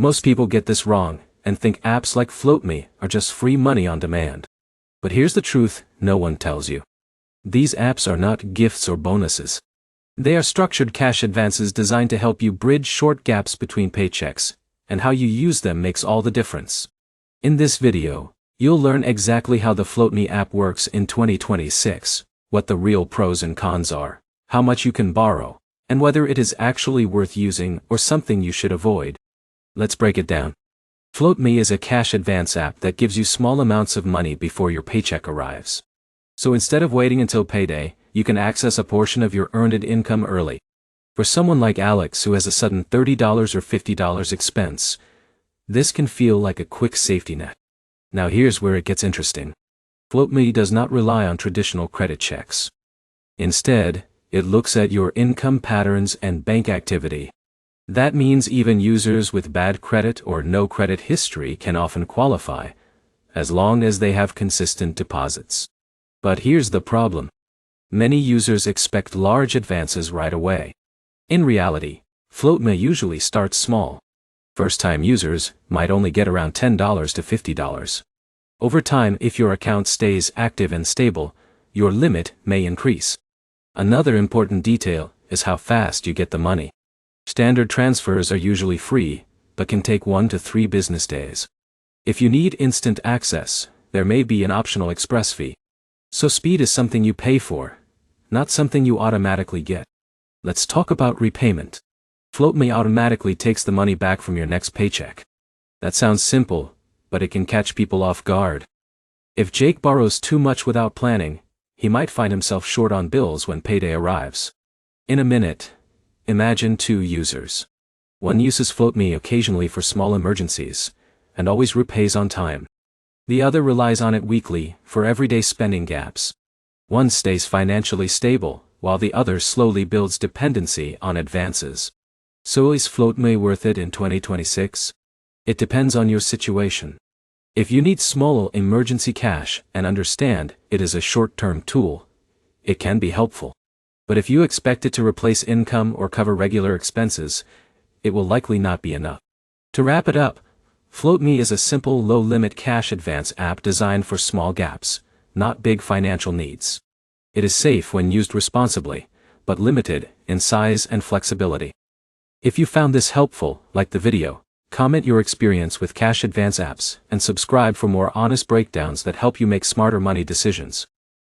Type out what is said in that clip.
Most people get this wrong and think apps like FloatMe are just free money on demand. But here's the truth no one tells you. These apps are not gifts or bonuses. They are structured cash advances designed to help you bridge short gaps between paychecks, and how you use them makes all the difference. In this video, you'll learn exactly how the FloatMe app works in 2026, what the real pros and cons are, how much you can borrow, and whether it is actually worth using or something you should avoid. Let's break it down. FloatMe is a cash advance app that gives you small amounts of money before your paycheck arrives. So instead of waiting until payday, you can access a portion of your earned income early. For someone like Alex who has a sudden $30 or $50 expense, this can feel like a quick safety net. Now here's where it gets interesting. FloatMe does not rely on traditional credit checks. Instead, it looks at your income patterns and bank activity. That means even users with bad credit or no credit history can often qualify, as long as they have consistent deposits. But here's the problem. Many users expect large advances right away. In reality, FloatMe usually starts small. First-time users might only get around $10 to $50. Over time, if your account stays active and stable, your limit may increase. Another important detail is how fast you get the money. Standard transfers are usually free, but can take 1 to 3 business days. If you need instant access, there may be an optional express fee. So speed is something you pay for, not something you automatically get. Let's talk about repayment. FloatMe automatically takes the money back from your next paycheck. That sounds simple, but it can catch people off guard. If Jake borrows too much without planning, he might find himself short on bills when payday arrives. In a minute, imagine 2 users. One uses FloatMe occasionally for small emergencies, and always repays on time. The other relies on it weekly, for everyday spending gaps. One stays financially stable, while the other slowly builds dependency on advances. So is FloatMe worth it in 2026? It depends on your situation. If you need small emergency cash and understand it is a short-term tool, it can be helpful. But if you expect it to replace income or cover regular expenses, it will likely not be enough. To wrap it up, FloatMe is a simple low-limit cash advance app designed for small gaps, not big financial needs. It is safe when used responsibly, but limited in size and flexibility. If you found this helpful, like the video, comment your experience with cash advance apps, and subscribe for more honest breakdowns that help you make smarter money decisions.